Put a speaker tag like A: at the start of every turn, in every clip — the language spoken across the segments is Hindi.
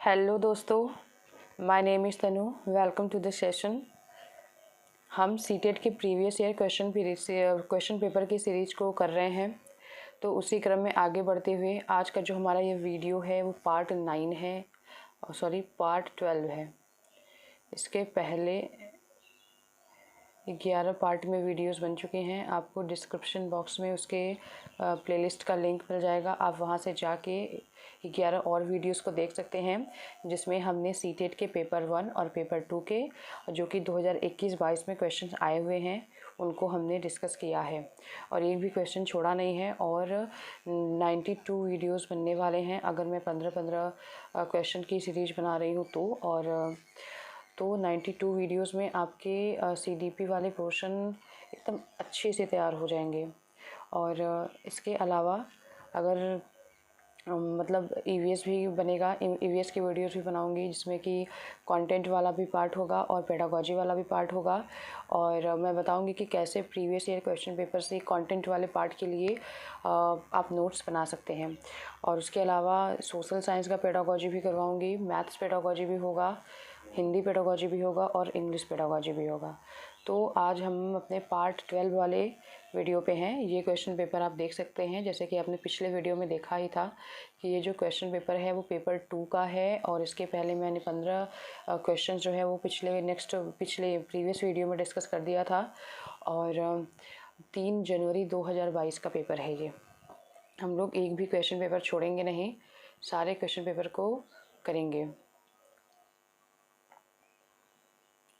A: हेलो दोस्तों, my name is Tanu. Welcome to this session. हम सीटेट के प्रीवियस ईयर क्वेश्चन पेपर की सीरीज को कर रहे हैं। तो उसी क्रम में आगे बढ़ते हुए आज का जो हमारा ये वीडियो है वो पार्ट 12 है। इसके पहले 11 पार्ट में वीडियोस बन चुके हैं। आपको डिस्क्रिप्शन बॉक्स में उसके प्लेलिस्ट का लिंक मिल जाएगा। आप वहां से जाके 11 और वीडियोस को देख सकते हैं, जिसमें हमने सीटेट के पेपर 1 और पेपर 2 के जो कि 2021-22 में क्वेश्चंस आए हुए हैं उनको हमने डिस्कस किया है और एक भी क्वेश्चन छोड़ा नहीं है। और 92 वीडियोस बनने वाले हैं अगर मैं 15-15 क्वेश्चन की सीरीज बना रही हूँ तो 92 वीडियोस में आपके सीडीपी वाले पोर्शन एकदम अच्छे से तैयार हो जाएंगे। और इसके अलावा अगर मतलब ईवीएस भी बनेगा, ईवीएस की वीडियोस भी बनाऊंगी जिसमें कि कंटेंट वाला भी पार्ट होगा और पेडागोजी वाला भी पार्ट होगा। और मैं बताऊंगी कि कैसे प्रीवियस ईयर क्वेश्चन पेपर से कंटेंट वाले पार्ट के लिए आप नोट्स बना सकते हैं। और उसके अलावा सोशल साइंस का पेडागोजी भी करवाऊंगी, मैथ्स पेडागोजी भी होगा, हिंदी पेडागोजी भी होगा और इंग्लिश पेडागोजी भी होगा। तो आज हम अपने पार्ट 12 वाले वीडियो पे हैं। ये क्वेश्चन पेपर आप देख सकते हैं, जैसे कि आपने पिछले वीडियो में देखा ही था कि ये जो क्वेश्चन पेपर है वो पेपर 2 का है। और इसके पहले मैंने 15 क्वेश्चन जो है वो पिछले प्रीवियस वीडियो में डिस्कस कर दिया था। और 3 जनवरी 2022 का पेपर है ये। हम लोग एक भी क्वेश्चन पेपर छोड़ेंगे नहीं, सारे क्वेश्चन पेपर को करेंगे।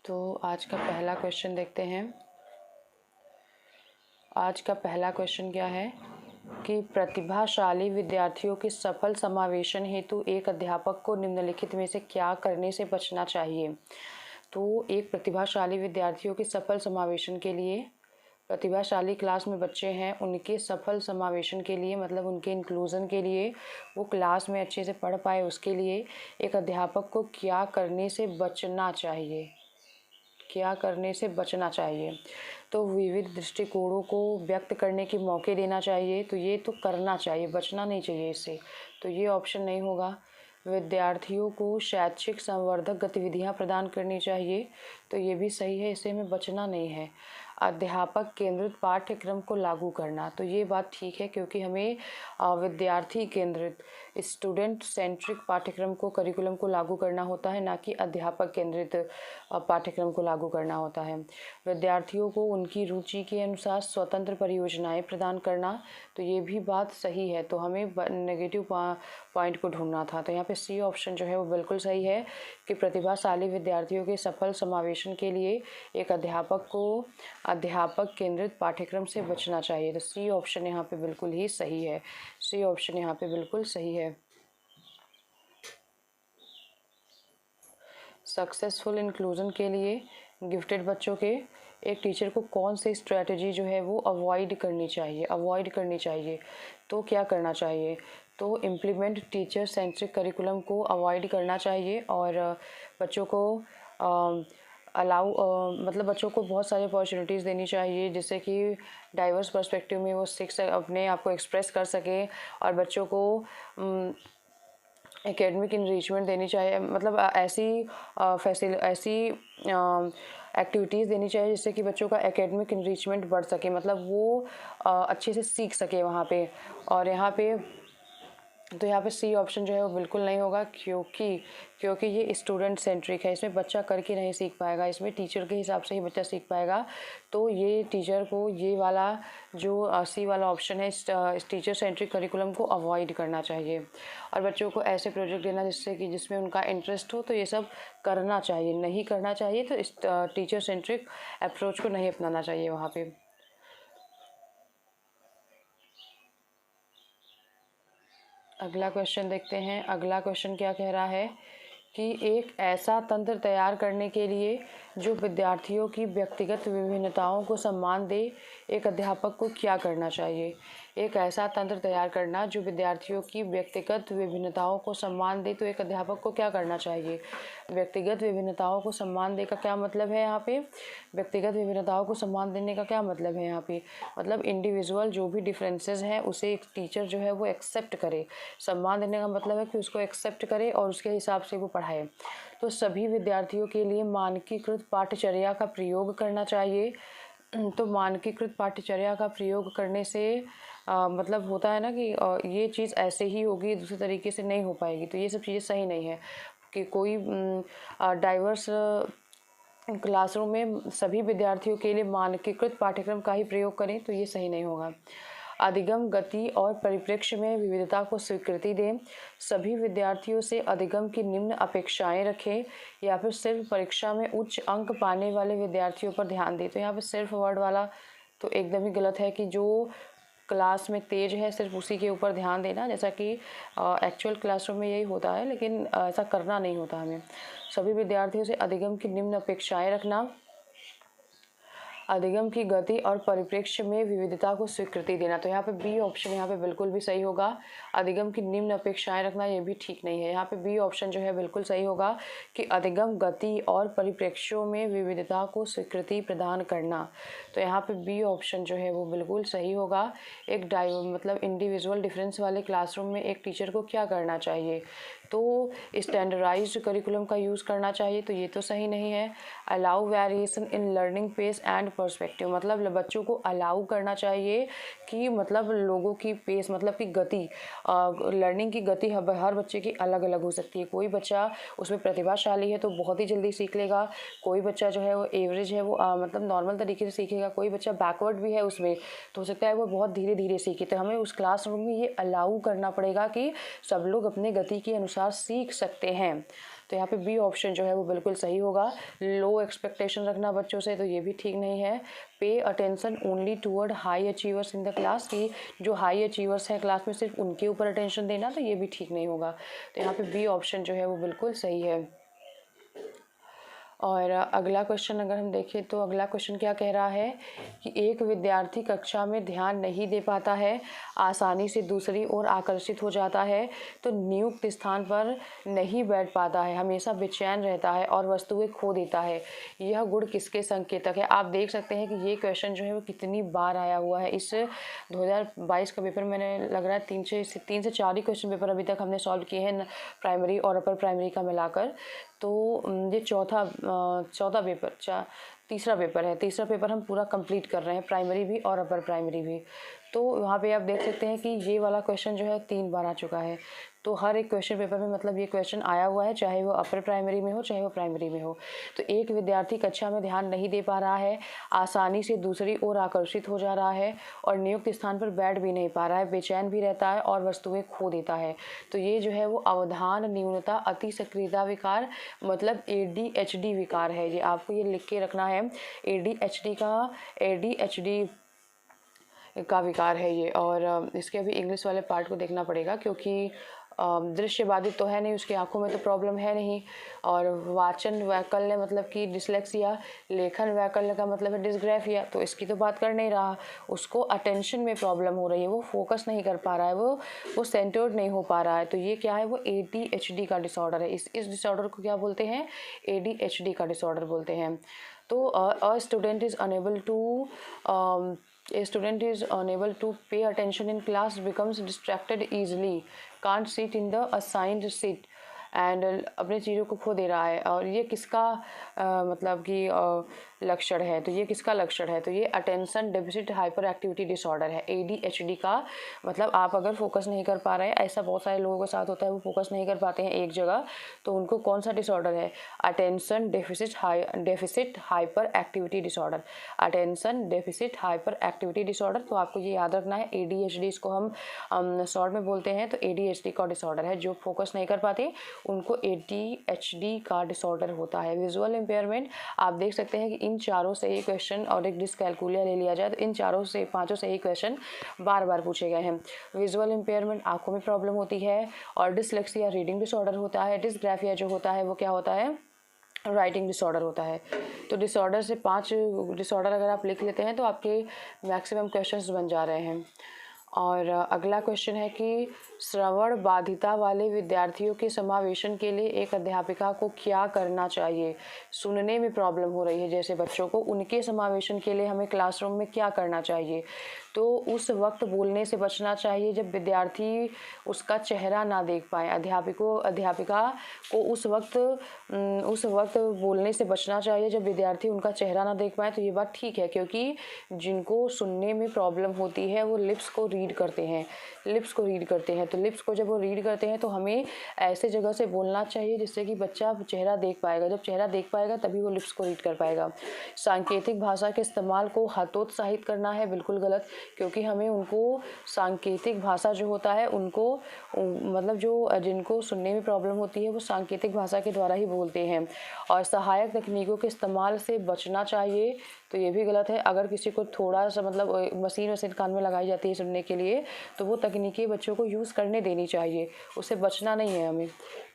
A: तो आज का पहला क्वेश्चन देखते हैं। आज का पहला क्वेश्चन क्या है कि प्रतिभाशाली विद्यार्थियों के सफल समावेशन हेतु एक अध्यापक को निम्नलिखित में से क्या करने से बचना चाहिए। तो एक प्रतिभाशाली विद्यार्थियों के सफल समावेशन के लिए, प्रतिभाशाली क्लास में बच्चे हैं उनके सफल समावेशन के लिए, मतलब उनके इंक्लूज़न के लिए, वो क्लास में अच्छे से पढ़ पाए उसके लिए एक अध्यापक को क्या करने से बचना चाहिए, क्या करने से बचना चाहिए। तो विविध दृष्टिकोणों को व्यक्त करने के मौके देना चाहिए, तो ये तो करना चाहिए, बचना नहीं चाहिए इससे। तो ये ऑप्शन नहीं होगा। विद्यार्थियों को शैक्षिक संवर्धक गतिविधियां प्रदान करनी चाहिए, तो ये भी सही है, इससे हमें बचना नहीं है। अध्यापक केंद्रित पाठ्यक्रम को लागू करना, तो ये बात ठीक है क्योंकि हमें विद्यार्थी केंद्रित स्टूडेंट सेंट्रिक पाठ्यक्रम को, करिकुलम को लागू करना होता है, ना कि अध्यापक केंद्रित पाठ्यक्रम को लागू करना होता है। विद्यार्थियों को उनकी रुचि के अनुसार स्वतंत्र परियोजनाएं प्रदान करना, तो ये भी बात सही है। तो हमें नेगेटिव पॉइंट को ढूंढना था। तो यहाँ पे सी ऑप्शन जो है वो बिल्कुल सही है कि प्रतिभाशाली विद्यार्थियों के सफल समावेशन के लिए एक अध्यापक को अध्यापक केंद्रित पाठ्यक्रम से बचना चाहिए। तो सी ऑप्शन यहाँ पे बिल्कुल ही सही है। सी ऑप्शन यहाँ पे बिल्कुल सही है। सक्सेसफुल इंक्लूजन के लिए गिफ्टेड बच्चों के एक टीचर को कौन सी स्ट्रेटजी जो है वो अवॉइड करनी चाहिए। तो क्या करना चाहिए। तो इम्प्लीमेंट टीचर सेंट्रिक करिकुलम को अवॉइड करना चाहिए और बच्चों को मतलब बच्चों को बहुत सारी अपॉर्चुनिटीज़ देनी चाहिए, जिससे कि डाइवर्स पर्सपेक्टिव में वो अपने आप को एक्सप्रेस कर सके। और बच्चों को एकेडमिक इनरिचमेंट देनी चाहिए, मतलब ऐसी एक्टिविटीज़ देनी चाहिए जिससे कि बच्चों का एकेडमिक इनरिचमेंट बढ़ सके, मतलब वो अच्छे से सीख सके वहाँ पे। और यहाँ पे सी ऑप्शन जो है वो बिल्कुल नहीं होगा, क्योंकि ये स्टूडेंट सेंट्रिक है। इसमें बच्चा करके नहीं सीख पाएगा, इसमें टीचर के हिसाब से ही बच्चा सीख पाएगा। तो ये टीचर को ये वाला जो सी वाला ऑप्शन है, इस टीचर सेंट्रिक करिकुलम को अवॉइड करना चाहिए। और बच्चों को ऐसे प्रोजेक्ट देना जिसमें उनका इंटरेस्ट हो, तो ये सब करना चाहिए। नहीं करना चाहिए तो इस टीचर सेंट्रिक अप्रोच को नहीं अपनाना चाहिए वहाँ पे। अगला क्वेश्चन देखते हैं। अगला क्वेश्चन क्या कह रहा है कि एक ऐसा तंत्र तैयार करने के लिए जो विद्यार्थियों की व्यक्तिगत विभिन्नताओं को सम्मान दे, एक अध्यापक को क्या करना चाहिए। एक ऐसा तंत्र तैयार करना जो विद्यार्थियों की व्यक्तिगत विभिन्नताओं को सम्मान दे। तो एक अध्यापक को क्या करना चाहिए? व्यक्तिगत विभिन्नताओं को सम्मान दे का क्या मतलब है यहाँ पे? व्यक्तिगत विभिन्नताओं को सम्मान देने का क्या मतलब है यहाँ पे? मतलब इंडिविजुअल जो भी डिफरेंसेस हैं उसे एक टीचर जो है वो एक्सेप्ट करे। सम्मान देने का मतलब है कि उसको एक्सेप्ट करे और उसके हिसाब से वो पढ़ाए। तो सभी विद्यार्थियों के लिए मानकीकृत पाठ्यचर्या का प्रयोग करना चाहिए। तो मानकीकृत पाठ्यचर्या का प्रयोग करने से मतलब होता है ना कि ये चीज़ ऐसे ही होगी, दूसरे तरीके से नहीं हो पाएगी। तो ये सब चीज़ें सही नहीं है कि कोई डाइवर्स क्लासरूम में सभी विद्यार्थियों के लिए मानकीकृत पाठ्यक्रम का ही प्रयोग करें, तो ये सही नहीं होगा। अधिगम गति और परिप्रेक्ष्य में विविधता को स्वीकृति दें। सभी विद्यार्थियों से अधिगम की निम्न अपेक्षाएं रखें, या फिर सिर्फ परीक्षा में उच्च अंक पाने वाले विद्यार्थियों पर ध्यान दें। तो यहाँ पे सिर्फ वर्ड वाला तो एकदम ही गलत है कि जो क्लास में तेज है सिर्फ उसी के ऊपर ध्यान देना, जैसा कि एक्चुअल क्लासरूम में यही होता है, लेकिन ऐसा करना नहीं होता हमें। सभी विद्यार्थियों से अधिगम की निम्न अपेक्षाएं रखना, अधिगम की गति और परिप्रेक्ष्य में विविधता को स्वीकृति देना। तो यहाँ पे बी ऑप्शन यहाँ पे बिल्कुल भी सही होगा। अधिगम की निम्न अपेक्षाएं रखना ये भी ठीक नहीं है। यहाँ पे बी ऑप्शन जो है बिल्कुल सही होगा कि अधिगम गति और परिप्रेक्ष्यों में विविधता को स्वीकृति प्रदान करना। तो यहाँ पे बी ऑप्शन जो है वो बिल्कुल सही होगा। एक मतलब इंडिविजुअल डिफरेंस वाले क्लासरूम में एक टीचर को क्या करना चाहिए? तो स्टैंडर्डाइज्ड करिकुलम का यूज़ करना चाहिए। तो ये तो सही नहीं है। Allow variation in learning pace and perspective, मतलब बच्चों को अलाउ करना चाहिए कि मतलब लोगों की पेस मतलब कि गति, लर्निंग की गति हर बच्चे की अलग अलग हो सकती है। कोई बच्चा उसमें प्रतिभाशाली है तो बहुत ही जल्दी सीख लेगा, कोई बच्चा जो है वो एवरेज है, वो मतलब नॉर्मल तरीके से सीखेगा, कोई बच्चा बैकवर्ड भी है उसमें तो हो सकता है वो बहुत धीरे धीरे सीखे। तो हमें उस क्लासरूम में ये अलाउ करना पड़ेगा कि सब लोग अपने गति के अनुसार सीख सकते हैं। तो यहाँ पे बी ऑप्शन जो है वो बिल्कुल सही होगा। लो एक्सपेक्टेशन रखना बच्चों से, तो ये भी ठीक नहीं है। Pay attention only toward high achievers in the class, की जो हाई अचीवर्स हैं क्लास में सिर्फ उनके ऊपर अटेंशन देना, तो ये भी ठीक नहीं होगा। तो यहाँ पे बी ऑप्शन जो है वो बिल्कुल सही है। और अगला क्वेश्चन अगर हम देखें तो अगला क्वेश्चन क्या कह रहा है कि एक विद्यार्थी कक्षा में ध्यान नहीं दे पाता है, आसानी से दूसरी ओर आकर्षित हो जाता है, तो नियुक्त स्थान पर नहीं बैठ पाता है, हमेशा बेचैन रहता है और वस्तुएं खो देता है, यह गुण किसके संकेतक है? आप देख सकते हैं कि ये क्वेश्चन जो है वो कितनी बार आया हुआ है। इस 2022 का पेपर मैंने लग रहा है 3 से 4 ही क्वेश्चन पेपर अभी तक हमने सॉल्व किए हैं, प्राइमरी और अपर प्राइमरी का मिलाकर। तो ये तीसरा पेपर हम पूरा कंप्लीट कर रहे हैं, प्राइमरी भी और अपर प्राइमरी भी। तो वहाँ पे आप देख सकते हैं कि ये वाला क्वेश्चन जो है 3 बार आ चुका है। तो हर एक क्वेश्चन पेपर में मतलब ये क्वेश्चन आया हुआ है, चाहे वो अपर प्राइमरी में हो चाहे वो प्राइमरी में हो। तो एक विद्यार्थी कक्षा में ध्यान नहीं दे पा रहा है, आसानी से दूसरी ओर आकर्षित हो जा रहा है और नियुक्त स्थान पर बैठ भी नहीं पा रहा है, बेचैन भी रहता है और वस्तुएं खो देता है। तो ये जो है वो अवधान न्यूनता अति सक्रियता विकार मतलब ADHD विकार है। ये आपको ये लिख के रखना है, ADHD का विकार है ये। और इसके अभी इंग्लिश वाले पार्ट को देखना पड़ेगा, क्योंकि दृश्य बाधित तो है नहीं, उसकी आंखों में तो प्रॉब्लम है नहीं। और वाचन वैकल्य मतलब कि डिसलेक्सिया, लेखन वैकल्य का मतलब है डिस्ग्राफिया, तो इसकी तो बात कर नहीं रहा। उसको अटेंशन में प्रॉब्लम हो रही है, वो फोकस नहीं कर पा रहा है, वो सेंटर्ड नहीं हो पा रहा है। तो ये क्या है? वो ADHD का डिसऑर्डर है। इस डिसऑर्डर को क्या बोलते हैं? ADHD का डिसऑर्डर बोलते हैं। तो a student is unable to pay attention in class, becomes distracted easily, can't sit in the assigned seat and अपनी चीज़ों को खो दे रहा है। और ये किसका मतलब कि लक्षण है? तो ये किसका लक्षण है? तो ये attention deficit hyper activity disorder है, ADHD का। मतलब आप अगर फोकस नहीं कर पा रहे हैं, ऐसा बहुत सारे लोगों के साथ होता है, वो फोकस नहीं कर पाते हैं एक जगह, तो उनको कौन सा डिसऑर्डर है? Attention deficit hyper activity disorder, attention deficit hyper activity disorder. तो आपको ये याद रखना है, ADHD इसको हम शॉर्ट में बोलते हैं। तो ADHD का डिसऑर्डर है, जो फोकस नहीं कर पाते उनको ADHD का डिसऑर्डर होता है। विजुअल इम्पेयरमेंट, आप देख सकते हैं कि इन चारों से ही क्वेश्चन और एक डिसकैलकुलिया ले लिया जाए तो इन पांचों से ही क्वेश्चन बार बार पूछे गए हैं। विजुअल इम्पेयरमेंट आंखों में प्रॉब्लम होती है, और डिसलेक्सिया रीडिंग डिसऑर्डर होता है, डिसग्राफिया जो होता है वो क्या होता है? राइटिंग डिसऑर्डर होता है। तो डिसऑर्डर से 5 डिसऑर्डर अगर आप लिख लेते हैं तो आपके मैक्सिमम क्वेश्चंस बन जा रहे हैं। और अगला क्वेश्चन है कि श्रवण बाधिता वाले विद्यार्थियों के समावेशन के लिए एक अध्यापिका को क्या करना चाहिए। सुनने में प्रॉब्लम हो रही है जैसे बच्चों को, उनके समावेशन के लिए हमें क्लासरूम में क्या करना चाहिए। तो उस वक्त बोलने से बचना चाहिए जब विद्यार्थी उसका चेहरा ना देख पाए। अध्यापिका को उस वक्त बोलने से बचना चाहिए जब विद्यार्थी उनका चेहरा ना देख पाए। तो ये बात ठीक है, क्योंकि जिनको सुनने में प्रॉब्लम होती है वो लिप्स को रीड करते हैं। तो लिप्स को जब वो रीड करते हैं तो हमें ऐसे जगह से बोलना चाहिए जिससे कि बच्चा चेहरा देख पाएगा। जब चेहरा देख पाएगा तभी वो लिप्स को रीड कर पाएगा। सांकेतिक भाषा के इस्तेमाल को हतोत्साहित करना है बिल्कुल गलत, क्योंकि हमें उनको सांकेतिक भाषा जो होता है उनको मतलब जो जिनको सुनने में प्रॉब्लम होती है वो सांकेतिक भाषा के द्वारा ही बोलते हैं। और सहायक तकनीकों के इस्तेमाल से बचना चाहिए, तो ये भी गलत है। अगर किसी को थोड़ा सा मतलब मशीन कान में लगाई जाती है सुनने के लिए तो वो तकनीकी बच्चों को यूज़ करने देनी चाहिए, उससे बचना नहीं है हमें।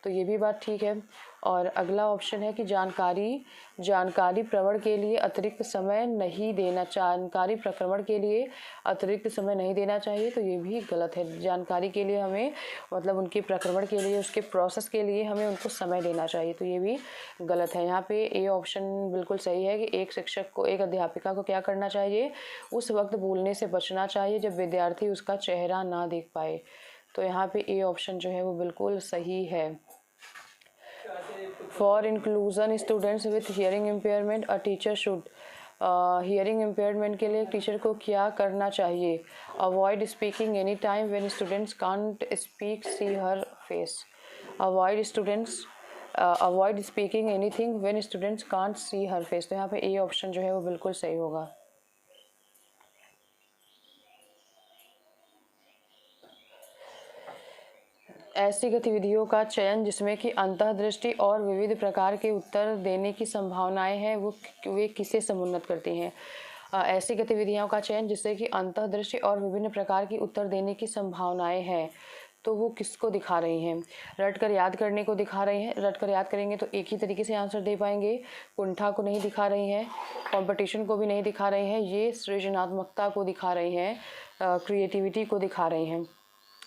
A: तो ये भी बात ठीक है। और अगला ऑप्शन है कि जानकारी प्रवण के लिए अतिरिक्त समय नहीं देना, जानकारी प्रक्रमण के लिए अतिरिक्त समय नहीं देना चाहिए। तो ये भी गलत है। जानकारी के लिए हमें मतलब उनके प्रक्रमण के लिए, उसके प्रोसेस के लिए हमें उनको समय देना चाहिए। तो ये भी गलत है। यहाँ पे ए ऑप्शन बिल्कुल सही है कि एक अध्यापिका को क्या करना चाहिए, उस वक्त बोलने से बचना चाहिए जब विद्यार्थी उसका चेहरा ना देख पाए। तो यहाँ पे ए ऑप्शन जो है वो बिल्कुल सही है। For inclusion students with hearing impairment a teacher should, hearing impairment के लिए टीचर को क्या करना चाहिए। Avoid speaking any time when students can't speak, see her face. Avoid speaking anything when students can't see her face. तो यहाँ पे ए ऑप्शन जो है वो बिल्कुल सही होगा। ऐसी गतिविधियों का चयन जिसमें कि अंतर्दृष्टि और विविध प्रकार के उत्तर देने की संभावनाएं हैं वे किसे समुन्नत करती हैं। ऐसी गतिविधियों का चयन जिससे कि अंतर्दृष्टि और विभिन्न प्रकार की उत्तर देने की संभावनाएं हैं, तो वो किसको दिखा रही हैं। रट कर याद करने को दिखा रही हैं। रट कर याद करेंगे तो एक ही तरीके से आंसर दे पाएंगे। कुंठा को नहीं दिखा रही हैं, कंपटीशन को भी नहीं दिखा रही हैं, ये सृजनात्मकता को दिखा रही हैं, क्रिएटिविटी को दिखा रही हैं,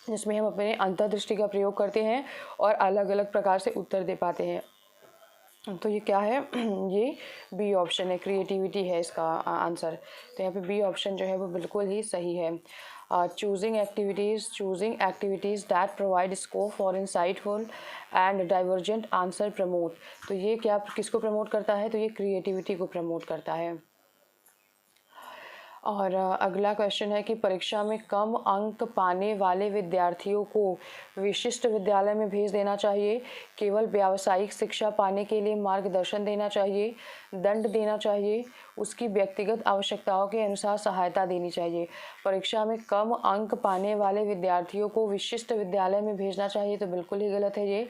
A: जिसमें हम अपने अंतर्दृष्टि का प्रयोग करते हैं और अलग अलग प्रकार से उत्तर दे पाते हैं। तो ये क्या है, ये बी ऑप्शन है, क्रिएटिविटी है इसका आंसर। तो यहाँ पे बी ऑप्शन जो है वो बिल्कुल ही सही है। Choosing activities that provide scope for insightful and divergent answer promote. तो ये क्या किसको प्रमोट करता है, तो ये क्रिएटिविटी को प्रमोट करता है। और अगला क्वेश्चन है कि परीक्षा में कम अंक पाने वाले विद्यार्थियों को विशिष्ट विद्यालय में भेज देना चाहिए, केवल व्यावसायिक शिक्षा पाने के लिए मार्गदर्शन देना चाहिए, दंड देना चाहिए, उसकी व्यक्तिगत आवश्यकताओं के अनुसार सहायता देनी चाहिए। परीक्षा में कम अंक पाने वाले विद्यार्थियों को विशिष्ट विद्यालय में भेजना चाहिए, तो बिल्कुल ही गलत है। ये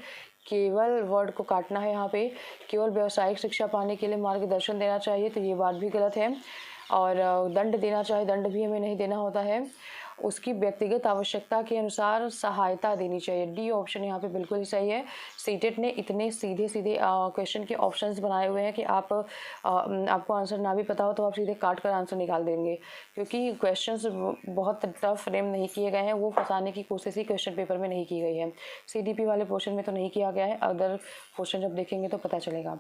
A: केवल वर्ड को काटना है यहाँ पे, केवल व्यावसायिक शिक्षा पाने के लिए मार्गदर्शन देना चाहिए, तो ये बात भी गलत है। और दंड देना चाहिए, दंड भी हमें नहीं देना होता है, उसकी व्यक्तिगत आवश्यकता के अनुसार सहायता देनी चाहिए। डी ऑप्शन यहाँ पे बिल्कुल ही सही है। सीटेट ने इतने सीधे क्वेश्चन के ऑप्शंस बनाए हुए हैं कि आपको आंसर ना भी पता हो तो आप सीधे काट कर आंसर निकाल देंगे, क्योंकि क्वेश्चंस बहुत टफ फ्रेम नहीं किए गए हैं, वो फंसाने की कोशिश ही क्वेश्चन पेपर में नहीं की गई है। CDP वाले पोर्शन में तो नहीं किया गया है, अदर पोर्शन जब देखेंगे तो पता चलेगा।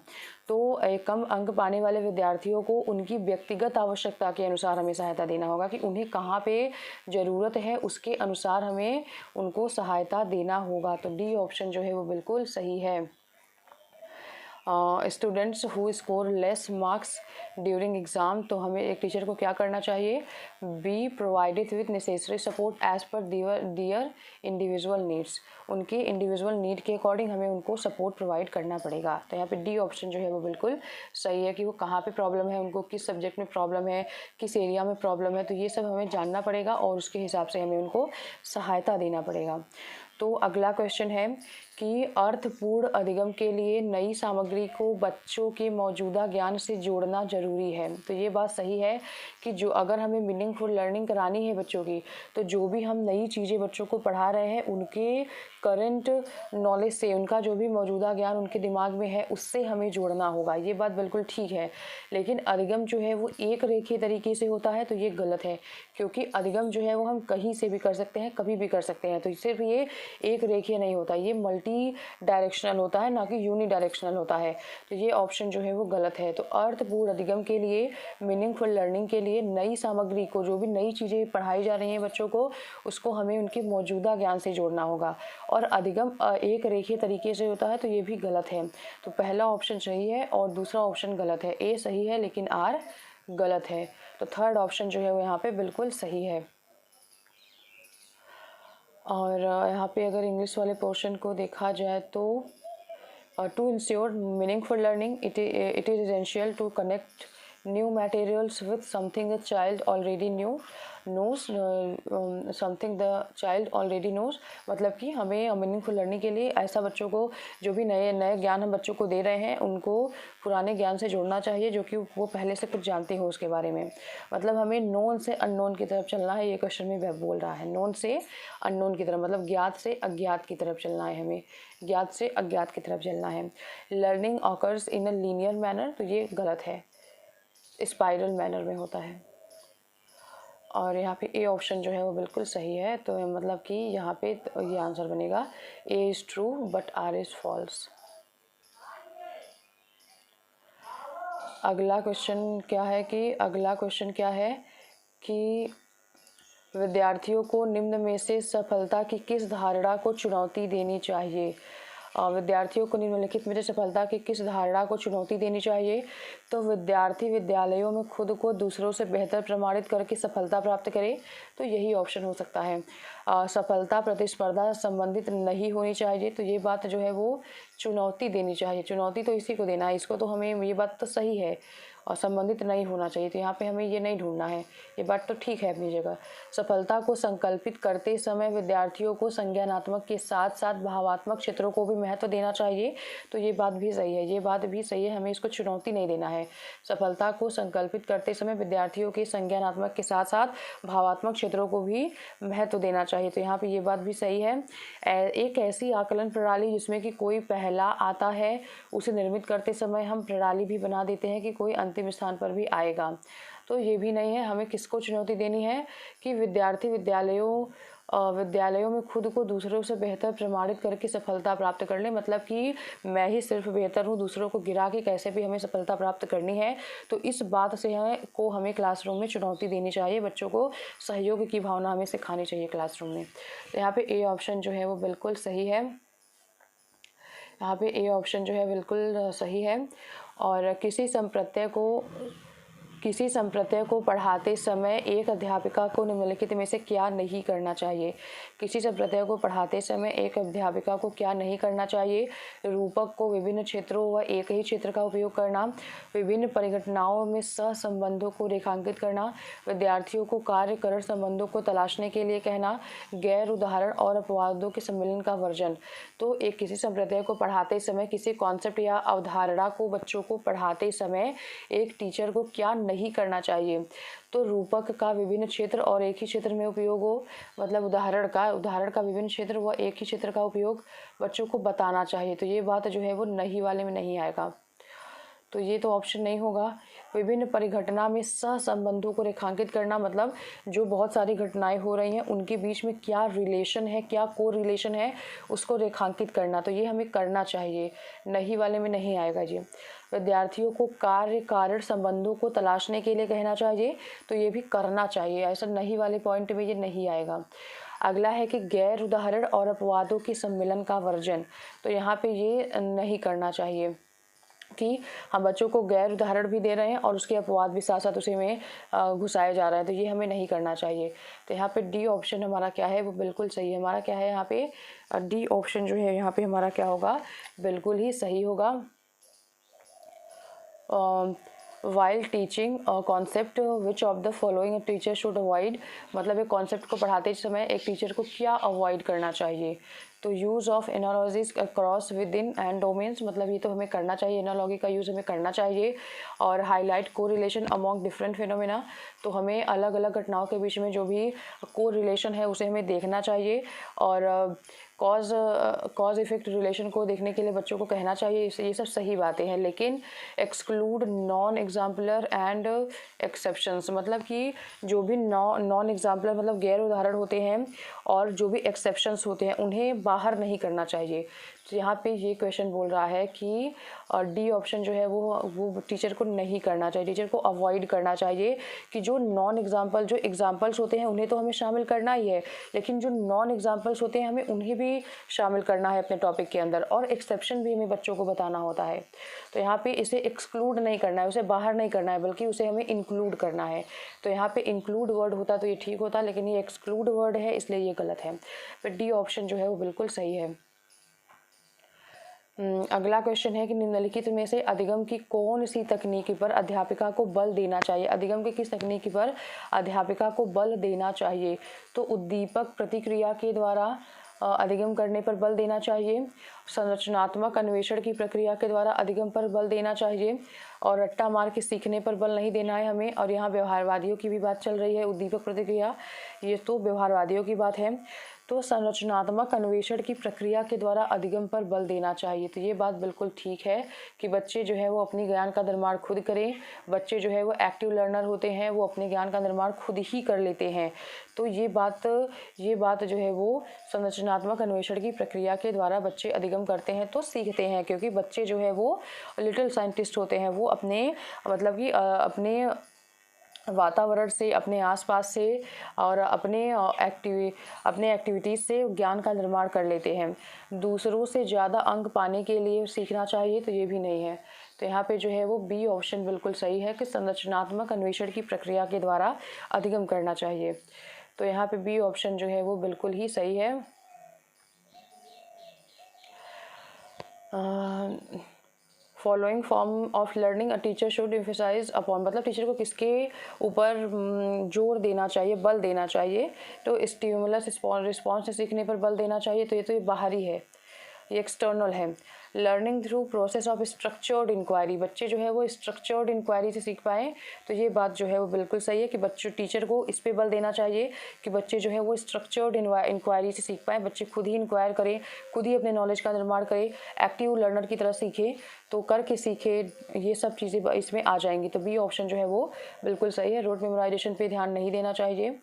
A: तो कम अंक पाने वाले विद्यार्थियों को उनकी व्यक्तिगत आवश्यकता के अनुसार हमें सहायता देना होगा कि उन्हें कहाँ पे ज़रूरत है, उसके अनुसार हमें उनको सहायता देना होगा। तो डी ऑप्शन जो है वो बिल्कुल सही है। Students who score less marks during exam, तो हमें एक टीचर को क्या करना चाहिए, be provided with necessary support as per their individual needs. उनके इंडिविजुअल नीड के अकॉर्डिंग हमें उनको सपोर्ट प्रोवाइड करना पड़ेगा। तो यहाँ पे डी ऑप्शन जो है वो बिल्कुल सही है कि वो कहाँ पे प्रॉब्लम है, उनको किस सब्जेक्ट में प्रॉब्लम है, किस एरिया में प्रॉब्लम है, तो ये सब हमें जानना पड़ेगा और उसके हिसाब से हमें उनको सहायता देना पड़ेगा। तो अगला क्वेश्चन है कि अर्थपूर्ण अधिगम के लिए नई सामग्री को बच्चों के मौजूदा ज्ञान से जोड़ना जरूरी है। तो ये बात सही है कि जो अगर हमें मीनिंगफुल लर्निंग करानी है बच्चों की, तो जो भी हम नई चीज़ें बच्चों को पढ़ा रहे हैं उनके करंट नॉलेज से, उनका जो भी मौजूदा ज्ञान उनके दिमाग में है उससे हमें जोड़ना होगा, ये बात बिल्कुल ठीक है। लेकिन अधिगम जो है वो एक रेखीय तरीके से होता है, तो ये गलत है, क्योंकि अधिगम जो है वो हम कहीं से भी कर सकते हैं, कभी भी कर सकते हैं। तो सिर्फ ये एक रेखीय नहीं होता, ये मल्टी डायरेक्शनल होता है, ना कि यूनी डायरेक्शनल होता है। तो ये ऑप्शन जो है वो गलत है। तो अर्थपूर्ण अधिगम के लिए, मीनिंगफुल लर्निंग के लिए नई सामग्री को, जो भी नई चीज़ें पढ़ाई जा रही हैं बच्चों को, उसको हमें उनके मौजूदा ज्ञान से जोड़ना होगा। और अधिगम एक रेखीय तरीके से होता है, तो ये भी गलत है। तो पहला ऑप्शन सही है और दूसरा ऑप्शन गलत है। ए सही है लेकिन आर गलत है। तो थर्ड ऑप्शन जो है वो यहाँ पे बिल्कुल सही है। और यहाँ पे अगर इंग्लिश वाले पोर्शन को देखा जाए तो to ensure meaningful learning, it is essential to connect new materials with something the child already knows something the child already knows। मतलब कि हमें मीनिंगफुल लर्निंग के लिए ऐसा बच्चों को, जो भी नए नए ज्ञान हम बच्चों को दे रहे हैं, उनको पुराने ज्ञान से जोड़ना चाहिए, जो कि वो पहले से कुछ जानते हो उसके बारे में। मतलब हमें नोन से अननोन की तरफ चलना है, ये क्वेश्चन में वह बोल रहा है। नोन से अननोन की तरफ मतलब ज्ञात से अज्ञात की तरफ चलना है, हमें ज्ञात से अज्ञात की तरफ चलना है। Learning occurs in a linear manner, तो ये गलत है, स्पाइरल मैनर में होता है। और यहाँ पे ए ऑप्शन जो है वो बिल्कुल सही है। तो मतलब कि यहाँ पे ये आंसर बनेगा A is true but R is false. अगला क्वेश्चन क्या है कि विद्यार्थियों को निम्न में से सफलता की किस धारणा को चुनौती देनी चाहिए। विद्यार्थियों को निम्नलिखित में से सफलता की किस धारणा को चुनौती देनी चाहिए। तो विद्यार्थी विद्यालयों में खुद को दूसरों से बेहतर प्रमाणित करके सफलता प्राप्त करे, तो यही ऑप्शन हो सकता है। सफलता प्रतिस्पर्धा संबंधित नहीं होनी चाहिए, तो ये बात जो है वो चुनौती देनी चाहिए। चुनौती तो इसी को देना है, इसको तो हमें, ये बात तो सही है। और संबंधित नहीं होना चाहिए, तो यहाँ पे हमें ये नहीं ढूंढना है, ये बात तो ठीक है अपनी जगह। सफलता को संकल्पित करते समय विद्यार्थियों को संज्ञानात्मक के साथ साथ भावात्मक क्षेत्रों को भी महत्व देना चाहिए, तो ये बात भी सही है, ये बात भी सही है, हमें इसको चुनौती नहीं देना है। सफलता को संकल्पित करते समय विद्यार्थियों के संज्ञानात्मक के साथ साथ भावात्मक क्षेत्रों को भी महत्व देना चाहिए, तो यहाँ पर ये बात भी सही है। एक ऐसी आकलन प्रणाली जिसमें कि कोई पहला आता है, उसे निर्मित करते समय हम प्रणाली भी बना देते हैं कि कोई अंतिम स्थान पर भी आएगा, तो ये भी नहीं है। हमें किसको चुनौती देनी है कि विद्यार्थी विद्यालयों में खुद को दूसरों से बेहतर प्रमाणित करके सफलता प्राप्त कर ले। मतलब कि मैं ही सिर्फ बेहतर हूँ, दूसरों को गिरा के कैसे भी हमें सफलता प्राप्त करनी है, तो इस बात से हमें क्लासरूम में चुनौती देनी चाहिए। बच्चों को सहयोग की भावना हमें सिखानी चाहिए क्लासरूम में। तो यहाँ पे ए ऑप्शन जो है वो बिल्कुल सही है, यहाँ पे ए ऑप्शन जो है बिल्कुल सही है। और किसी संप्रत्यय को पढ़ाते समय एक अध्यापिका को निम्नलिखित में से क्या नहीं करना चाहिए। किसी संप्रत्यय को पढ़ाते समय एक अध्यापिका को क्या नहीं करना चाहिए। रूपक को विभिन्न क्षेत्रों व एक ही क्षेत्र का उपयोग करना, विभिन्न परिघटनाओं में सहसंबंधों को रेखांकित करना, विद्यार्थियों को कार्य कारण संबंधों को तलाशने के लिए कहना, गैर उदाहरण और अपवादों के सम्मिलन का वर्जन। तो एक किसी संप्रत्यय को पढ़ाते समय, किसी कॉन्सेप्ट या अवधारणा को बच्चों को पढ़ाते समय एक टीचर को क्या नहीं करना चाहिए। तो रूपक का विभिन्न क्षेत्र और एक ही क्षेत्र में उपयोग हो, मतलब उदाहरण का विभिन्न क्षेत्र व एक ही क्षेत्र का उपयोग बच्चों को बताना चाहिए, तो ये बात जो है वो नहीं वाले में नहीं आएगा, तो ये तो ऑप्शन नहीं होगा। विभिन्न परिघटना में सहसंबंधों को रेखांकित करना, मतलब जो बहुत सारी घटनाएं हो रही हैं उनके बीच में क्या रिलेशन है, क्या को रिलेशन है, उसको रेखांकित करना, तो ये हमें करना चाहिए, नहीं वाले में नहीं आएगा जी। विद्यार्थियों को कार्य कारण संबंधों को तलाशने के लिए कहना चाहिए, तो ये भी करना चाहिए, ऐसा नहीं वाले पॉइंट में ये नहीं आएगा। अगला है कि गैर उदाहरण और अपवादों के सम्मिलन का वर्जन, तो यहाँ पे ये नहीं करना चाहिए कि हम बच्चों को गैर उदाहरण भी दे रहे हैं और उसके अपवाद भी साथ साथ उसी में घुसाए जा रहे हैं, तो ये हमें नहीं करना चाहिए। तो यहाँ पे डी ऑप्शन हमारा क्या है वो बिल्कुल सही है। हमारा क्या है यहाँ पे डी ऑप्शन जो है यहाँ पे हमारा क्या होगा, बिल्कुल ही सही होगा। While teaching concept which of the following teacher should avoid, मतलब एक कॉन्सेप्ट को पढ़ाते समय एक टीचर को क्या अवॉइड करना चाहिए। तो use of analogies across with in and domains, मतलब ये तो हमें करना चाहिए, एनालॉजी का यूज़ हमें करना चाहिए। और हाईलाइट को रिलेशन अमॉन्ग डिफरेंट फिनोमेना, तो हमें अलग अलग घटनाओं के बीच में जो भी को रिलेशन है उसे हमें देखना चाहिए। और कॉज इफ़ेक्ट रिलेशन को देखने के लिए बच्चों को कहना चाहिए, ये सब सही बातें हैं, लेकिन exclude non exemplar and exceptions, मतलब कि जो भी नॉन एग्जाम्पलर मतलब गैर उदाहरण होते हैं और जो भी एक्सेप्शंस होते हैं उन्हें बाहर नहीं करना चाहिए। तो यहाँ पे ये क्वेश्चन बोल रहा है कि डी ऑप्शन जो है वो टीचर को नहीं करना चाहिए, टीचर को अवॉइड करना चाहिए कि जो जो एग्जाम्पल्स होते हैं उन्हें तो हमें शामिल करना ही है, लेकिन जो नॉन एग्जाम्पल्स होते हैं हमें उन्हें भी शामिल करना है अपने टॉपिक के अंदर, और एक्सेप्शन भी हमें बच्चों को बताना होता है। तो यहाँ पे इसे एक्सक्लूड नहीं करना है, उसे बाहर नहीं करना है, बल्कि उसे हमें इंक्लूड करना है। तो यहाँ पे इंक्लूड वर्ड होता तो ये ठीक होता, लेकिन ये एक्सक्लूड वर्ड है इसलिए ये गलत है। फिर डी ऑप्शन जो है वो बिल्कुल सही है। अगला क्वेश्चन है कि निम्नलिखित में से अधिगम की कौन सी तकनीकी पर अध्यापिका को बल देना चाहिए। अधिगम की किस तकनीकी पर अध्यापिका को बल देना चाहिए? तो उद्दीपक प्रतिक्रिया के द्वारा अधिगम करने पर बल देना चाहिए, संरचनात्मक अन्वेषण की प्रक्रिया के द्वारा अधिगम पर बल देना चाहिए, और रट्टा मार के सीखने पर बल नहीं देना है हमें। और यहाँ व्यवहारवादियों की भी बात चल रही है, उद्दीपक प्रतिक्रिया, ये तो व्यवहारवादियों की बात है। तो संरचनात्मक अन्वेषण की प्रक्रिया के द्वारा अधिगम पर बल देना चाहिए। तो ये बात बिल्कुल ठीक है कि बच्चे जो है वो अपनी ज्ञान का निर्माण खुद करें, बच्चे जो है वो एक्टिव लर्नर होते हैं, वो अपने ज्ञान का निर्माण खुद ही कर लेते हैं। तो ये बात जो है वो संरचनात्मक अन्वेषण की प्रक्रिया के द्वारा बच्चे अधिगम करते हैं तो सीखते हैं, क्योंकि बच्चे जो है वो लिटिल साइंटिस्ट होते हैं, वो अपने मतलब कि अपने वातावरण से, अपने आसपास से और अपने एक्टिविटीज़ से ज्ञान का निर्माण कर लेते हैं। दूसरों से ज़्यादा अंक पाने के लिए सीखना चाहिए, तो ये भी नहीं है। तो यहाँ पे जो है वो बी ऑप्शन बिल्कुल सही है कि संरचनात्मक अन्वेषण की प्रक्रिया के द्वारा अधिगम करना चाहिए। तो यहाँ पे बी ऑप्शन जो है वो बिल्कुल ही सही है। Following form of learning a teacher should emphasise upon, मतलब टीचर को किसके ऊपर जोर देना चाहिए, बल देना चाहिए? तो स्टिमुलस रिस्पॉन्स से सीखने पर बल देना चाहिए। तो ये बाहरी है, ये एक्सटर्नल है। Learning through process of structured inquiry, बच्चे जो है वो स्ट्रक्चर्ड इंक्वायरी से सीख पाएँ। तो ये बात जो है वो बिल्कुल सही है कि बच्चों टीचर को इस पे बल देना चाहिए कि बच्चे जो है वो स्ट्रक्चर्ड इंक्वायरी से सीख पाएँ, बच्चे खुद ही इंक्वायर करें, खुद ही अपने नॉलेज का निर्माण करें, एक्टिव लर्नर की तरह सीखें, तो करके सीखे, ये सब चीज़ें इसमें आ जाएंगी। तो बी ऑप्शन जो है वो बिल्कुल सही है। रोड मेमोराइजेशन पे ध्यान नहीं देना चाहिए,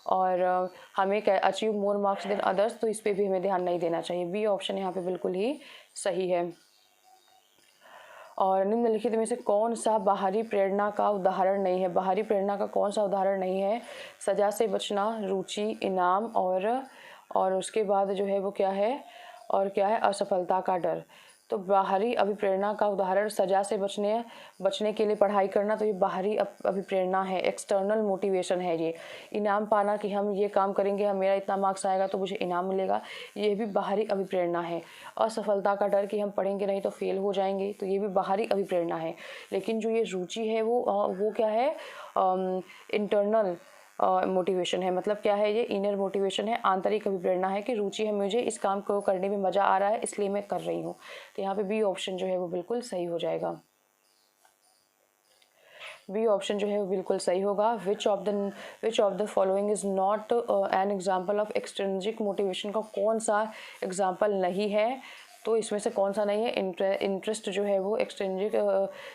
A: और हमें achieve more marks than others, तो इस पे भी हमें ध्यान नहीं देना चाहिए। बी ऑप्शन यहाँ पे बिल्कुल ही सही है। और निम्नलिखित में से कौन सा बाहरी प्रेरणा का उदाहरण नहीं है? बाहरी प्रेरणा का कौन सा उदाहरण नहीं है? सजा से बचना, रुचि, इनाम, और उसके बाद जो है वो क्या है, असफलता का डर। तो बाहरी अभिप्रेरणा का उदाहरण सजा से बचने के लिए पढ़ाई करना, तो ये बाहरी अभिप्रेरणा है, एक्सटर्नल मोटिवेशन है। ये इनाम पाना कि हम ये काम करेंगे, हम मेरा इतना मार्क्स आएगा तो मुझे इनाम मिलेगा, ये भी बाहरी अभिप्रेरणा है। असफलता का डर कि हम पढ़ेंगे नहीं तो फेल हो जाएंगे, तो ये भी बाहरी अभिप्रेरणा है। लेकिन जो ये रुचि है वो क्या है, इंटरनल मोटिवेशन है। मतलब क्या है, ये इनर मोटिवेशन है, आंतरिक अभिप्रेरणा है कि रुचि है, मुझे इस काम को करने में मज़ा आ रहा है इसलिए मैं कर रही हूँ। तो यहाँ पे बी ऑप्शन जो है वो बिल्कुल सही हो जाएगा। बी ऑप्शन जो है वो बिल्कुल सही होगा। Which of the following is not an example of extrinsic motivation का कौन सा एग्जाम्पल नहीं है? तो इसमें से कौन सा नहीं है? इंटरेस्ट जो है वो एक्सट्रिंसिक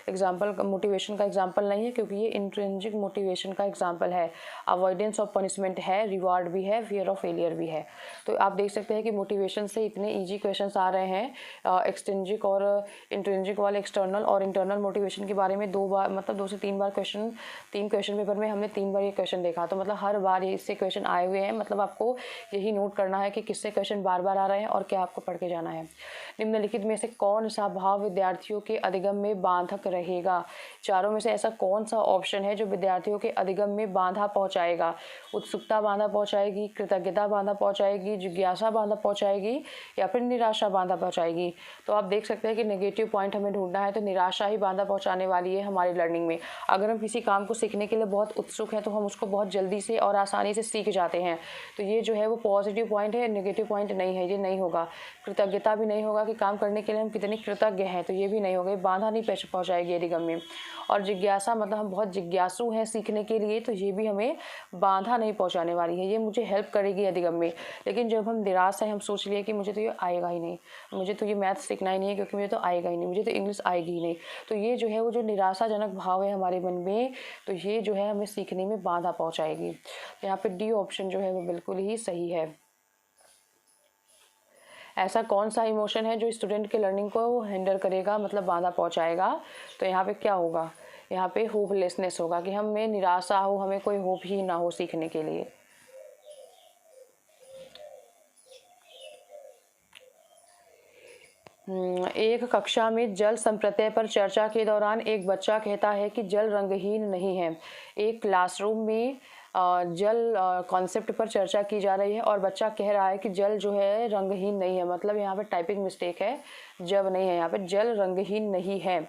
A: एग्जाम्पल मोटिवेशन का एग्जाम्पल नहीं है, क्योंकि ये इंट्रिंसिक मोटिवेशन का एग्जाम्पल है। अवॉइडेंस ऑफ पनिशमेंट है, रिवार्ड भी है, फियर ऑफ फेलियर भी है। तो आप देख सकते हैं कि मोटिवेशन से इतने ईजी क्वेश्चंस आ रहे हैं। एक्सट्रिंसिक और इंट्रिंसिक वाले एक्सटर्नल और इंटरनल मोटिवेशन के बारे में 2 से 3 बार तीन क्वेश्चन पेपर में हमने 3 बार ये क्वेश्चन देखा। तो मतलब हर बार इससे क्वेश्चन आए हुए हैं, मतलब आपको यही नोट करना है कि किससे क्वेश्चन बार बार आ रहे हैं और क्या आपको पढ़ के जाना है। निम्नलिखित में से कौन सा भाव विद्यार्थियों के अधिगम में बाधक रहेगा? चारों में से ऐसा कौन सा ऑप्शन है जो विद्यार्थियों के अधिगम में बाधा पहुंचाएगा? उत्सुकता बाधा पहुंचाएगी, कृतज्ञता बाधा पहुंचाएगी, जिज्ञासा बाधा पहुंचाएगी, या फिर निराशा बाधा पहुंचाएगी? तो आप देख सकते हैं कि नेगेटिव पॉइंट हमें ढूंढना है, तो निराशा ही बाधा पहुंचाने वाली है हमारी लर्निंग में। अगर हम किसी काम को सीखने के लिए बहुत उत्सुक हैं तो हम उसको बहुत जल्दी से और आसानी से सीख जाते हैं। तो ये जो है वो पॉजिटिव पॉइंट है, नेगेटिव पॉइंट नहीं है, ये नहीं होगा। कृतज्ञता भी नहीं नहीं होगा कि काम करने के लिए हम कितने कृतज्ञ हैं, तो ये भी नहीं होगा, बाधा नहीं पहुँचाएगी अधिगम में। और जिज्ञासा मतलब हम बहुत जिज्ञासु हैं सीखने के लिए, तो ये भी हमें बाधा नहीं पहुंचाने वाली है, ये मुझे हेल्प करेगी अधिगम में। लेकिन जब हम निराश हैं, हम सोच लिए कि मुझे तो ये आएगा ही नहीं, मुझे तो ये मैथ सीखना ही नहीं है क्योंकि मुझे तो आएगा ही नहीं, मुझे तो इंग्लिश आएगी ही नहीं, तो ये जो है वो जो निराशाजनक भाव है हमारे मन में, तो ये जो है हमें सीखने में बाधा पहुँचाएगी। तो यहाँ पर डी ऑप्शन जो है वो बिल्कुल ही सही है। ऐसा कौन सा इमोशन है जो स्टूडेंट के लर्निंग को हिंडर करेगा, मतलब बाधा पहुंचाएगा? तो यहाँ पे क्या होगा, यहाँ पे होपलेसनेस होगा, कि हमें निराशा हो, हमें कोई होप ही ना हो सीखने के लिए। एक कक्षा में जल संप्रत्यय पर चर्चा के दौरान एक बच्चा कहता है कि जल रंगहीन नहीं है। एक क्लासरूम में जल कॉन्सेप्ट पर चर्चा की जा रही है और बच्चा कह रहा है कि जल जो है रंगहीन नहीं है, मतलब यहाँ पे टाइपिंग मिस्टेक है, जब नहीं है, यहाँ पे जल रंगहीन नहीं है।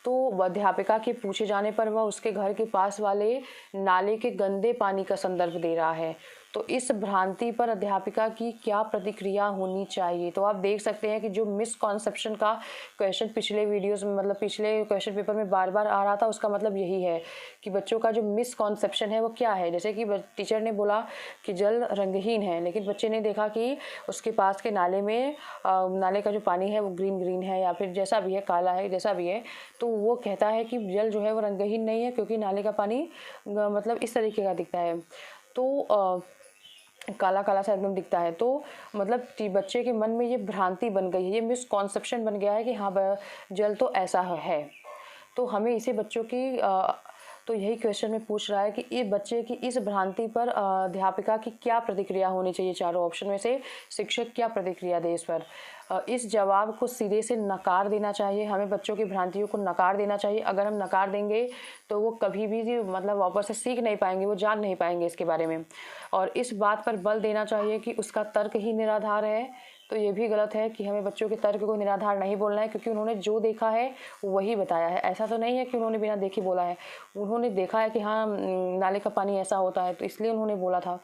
A: तो अध्यापिका के पूछे जाने पर वह उसके घर के पास वाले नाले के गंदे पानी का संदर्भ दे रहा है। तो इस भ्रांति पर अध्यापिका की क्या प्रतिक्रिया होनी चाहिए? तो आप देख सकते हैं कि जो मिसकॉन्सेप्शन का क्वेश्चन पिछले वीडियोस में, मतलब पिछले क्वेश्चन पेपर में बार बार आ रहा था, उसका मतलब यही है कि बच्चों का जो मिसकॉन्सेप्शन है वो क्या है। जैसे कि टीचर ने बोला कि जल रंगहीन है, लेकिन बच्चे ने देखा कि उसके पास के नाले में नाले का जो पानी है वो ग्रीन है, या फिर जैसा भी है, काला है, जैसा भी है, तो वो कहता है कि जल जो है वो रंगहीन नहीं है क्योंकि नाले का पानी मतलब इस तरीके का दिखता है, तो काला काला सा एकदम दिखता है। तो मतलब बच्चे के मन में ये भ्रांति बन गई है, ये मिसकॉन्सेप्शन बन गया है कि हाँ जल तो ऐसा है। तो हमें इसे बच्चों की तो यही क्वेश्चन में पूछ रहा है कि ये बच्चे की इस भ्रांति पर अध्यापिका की क्या प्रतिक्रिया होनी चाहिए। चारों ऑप्शन में से शिक्षक क्या प्रतिक्रिया दे इस पर। इस जवाब को सिरे से नकार देना चाहिए, हमें बच्चों की भ्रांतियों को नकार देना चाहिए। अगर हम नकार देंगे तो वो कभी भी मतलब वापस से सीख नहीं पाएंगे, वो जान नहीं पाएंगे इसके बारे में। और इस बात पर बल देना चाहिए कि उसका तर्क ही निराधार है। तो ये भी गलत है कि हमें बच्चों के तर्क को निराधार नहीं बोलना है, क्योंकि उन्होंने जो देखा है वही बताया है। ऐसा तो नहीं है कि उन्होंने बिना देखे बोला है, उन्होंने देखा है कि हाँ नाले का पानी ऐसा होता है, तो इसलिए उन्होंने बोला था।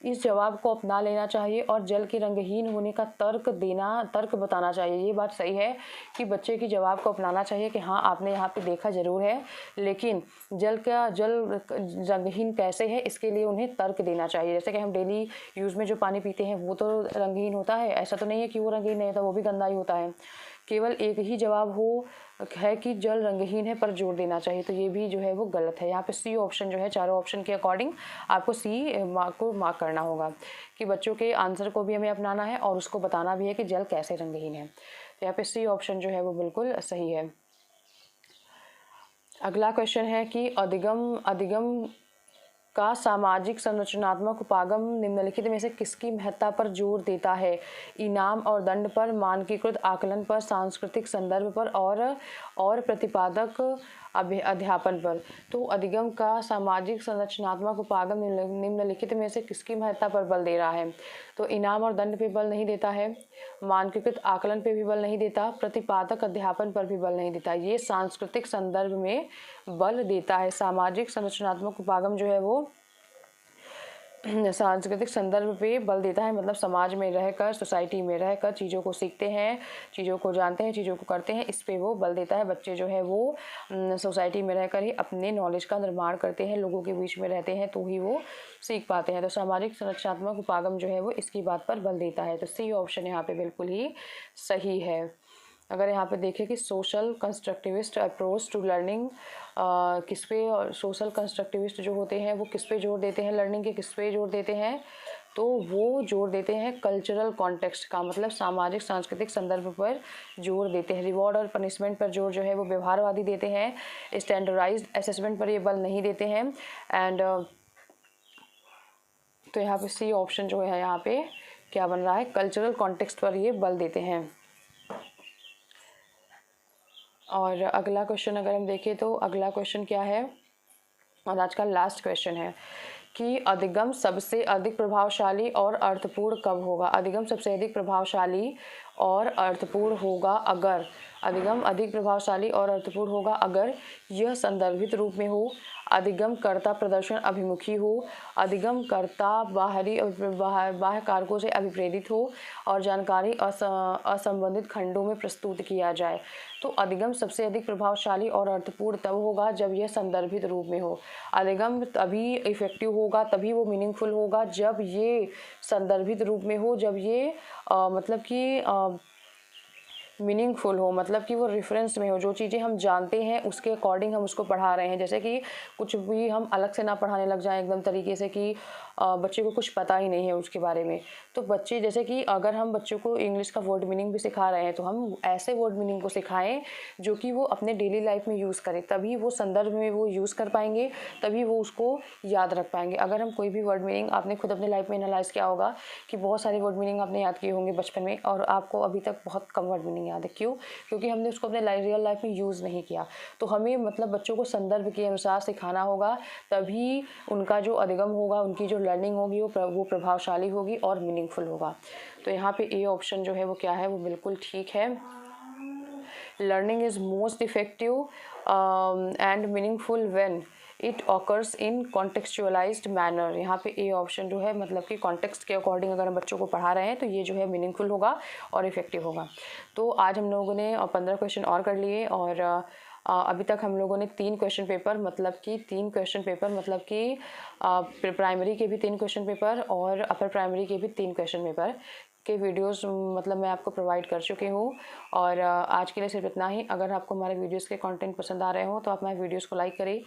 A: इस जवाब को अपना लेना चाहिए और जल के रंगहीन होने का तर्क बताना चाहिए। ये बात सही है कि बच्चे की जवाब को अपनाना चाहिए कि हाँ आपने यहाँ पे देखा ज़रूर है, लेकिन जल रंगहीन कैसे है इसके लिए उन्हें तर्क देना चाहिए। जैसे कि हम डेली यूज़ में जो पानी पीते हैं वो तो रंगहीन होता है, ऐसा तो नहीं है कि वो रंगहीन नहीं होता, वो भी गंदा ही होता है। केवल एक ही जवाब है कि जल रंगहीन है पर जोर देना चाहिए, तो ये भी जो है वो गलत है। यहाँ पे सी ऑप्शन जो है, चारों ऑप्शन के अकॉर्डिंग आपको सी मार्क करना होगा कि बच्चों के आंसर को भी हमें अपनाना है और उसको बताना भी है कि जल कैसे रंगहीन है। तो यहाँ पे सी ऑप्शन जो है वो बिल्कुल सही है। अगला क्वेश्चन है कि अधिगम का सामाजिक संरचनात्मक उपागम निम्नलिखित में से किसकी महत्ता पर जोर देता है? इनाम और दंड पर, मानकीकृत आकलन पर, सांस्कृतिक संदर्भ पर और प्रतिपादक अध्यापन पर। तो अधिगम का सामाजिक संरचनात्मक उपागम निम्नलिखित में से किसकी महत्ता पर बल दे रहा है? तो इनाम और दंड पे बल नहीं देता है, मानकीकृत आकलन पे भी बल नहीं देता, प्रतिपादक अध्यापन पर भी बल नहीं देता, ये सांस्कृतिक संदर्भ में बल देता है। सामाजिक संरचनात्मक उपागम जो है वो सांस्कृतिक संदर्भ पे बल देता है, मतलब समाज में रहकर, सोसाइटी में रहकर चीज़ों को सीखते हैं, चीज़ों को जानते हैं, चीज़ों को करते हैं, इस पे वो बल देता है। बच्चे जो है वो सोसाइटी में रहकर ही अपने नॉलेज का निर्माण करते हैं, लोगों के बीच में रहते हैं तो ही वो सीख पाते हैं। तो सामाजिक संरचनात्मक उपागम जो है वो इसकी बात पर बल देता है। तो सी ऑप्शन यहाँ पे बिल्कुल ही सही है। अगर यहाँ पे देखें कि social constructivist approach to learning किस पे, सोशल कंस्ट्रक्टिविस्ट जो होते हैं वो किस पे जोर देते हैं, लर्निंग के किस पे जोर देते हैं? तो वो जोर देते हैं कल्चरल कॉन्टेक्स्ट का, मतलब सामाजिक सांस्कृतिक संदर्भ पर जोर देते हैं। रिवॉर्ड और पनिशमेंट पर जोर जो है वो व्यवहारवादी देते हैं। स्टैंडर्डाइज्ड असेसमेंट पर ये बल नहीं देते हैं। एंड तो यहाँ पे सी ऑप्शन जो है यहाँ पे क्या बन रहा है, कल्चरल कॉन्टेक्स्ट पर ये बल देते हैं। और अगला क्वेश्चन अगर हम देखें तो अगला क्वेश्चन क्या है, और आज का लास्ट क्वेश्चन है कि अधिगम सबसे अधिक प्रभावशाली और अर्थपूर्ण कब होगा? अधिगम सबसे अधिक प्रभावशाली और अर्थपूर्ण होगा अगर, अधिगम अधिक प्रभावशाली और अर्थपूर्ण होगा अगर यह संदर्भित रूप में हो, अधिगम कर्ता प्रदर्शन अभिमुखी हो, अधिगम कर्ता बाह्य कारकों से अभिप्रेरित हो और जानकारी असंबंधित खंडों में प्रस्तुत किया जाए। तो अधिगम सबसे अधिक प्रभावशाली और अर्थपूर्ण तब होगा जब यह संदर्भित रूप में हो। अधिगम तभी इफेक्टिव होगा, तभी वो मीनिंगफुल होगा जब ये संदर्भित रूप में हो, जब ये मतलब कि मीनिंगफुल हो, मतलब कि वो रेफरेंस में हो। जो चीज़ें हम जानते हैं उसके अकॉर्डिंग हम उसको पढ़ा रहे हैं। जैसे कि कुछ भी हम अलग से ना पढ़ाने लग जाएं एकदम तरीके से कि बच्चे को कुछ पता ही नहीं है उसके बारे में। तो बच्चे, जैसे कि अगर हम बच्चों को इंग्लिश का वर्ड मीनिंग भी सिखा रहे हैं तो हम ऐसे वर्ड मीनिंग को सिखाएं जो कि वो अपने डेली लाइफ में यूज़ करें, तभी वो संदर्भ में वो यूज़ कर पाएंगे, तभी वो उसको याद रख पाएंगे। अगर हम कोई भी वर्ड मीनिंग, आपने खुद अपने लाइफ में एनालाइज किया होगा कि बहुत सारे वर्ड मीनिंग आपने याद किए होंगे बचपन में और आपको अभी तक बहुत कम वर्ड मीनिंग याद है। क्यों? क्योंकि हमने उसको अपने रियल लाइफ में यूज़ नहीं किया। तो हमें मतलब बच्चों को संदर्भ के अनुसार सिखाना होगा, तभी उनका जो अधिगम होगा, उनकी जो लर्निंग होगी वो प्रभावशाली होगी और मीनिंगफुल होगा। तो यहाँ पे ए ऑप्शन जो है वो क्या है, वो बिल्कुल ठीक है। Learning is most effective and meaningful when it occurs in contextualised manner. यहाँ पे ए ऑप्शन जो है, मतलब कि कॉन्टेक्स्ट के अकॉर्डिंग अगर हम बच्चों को पढ़ा रहे हैं तो ये जो है मीनिंगफुल होगा और इफेक्टिव होगा। तो आज हम लोगों ने 15 क्वेश्चन और कर लिए और अभी तक हम लोगों ने 3 क्वेश्चन पेपर, मतलब कि प्राइमरी के भी 3 क्वेश्चन पेपर और अपर प्राइमरी के भी 3 क्वेश्चन पेपर के वीडियोस मतलब मैं आपको प्रोवाइड कर चुकी हूँ। और आज के लिए सिर्फ इतना ही। अगर आपको हमारे वीडियोस के कंटेंट पसंद आ रहे हो तो आप हमारे वीडियोस को लाइक करें,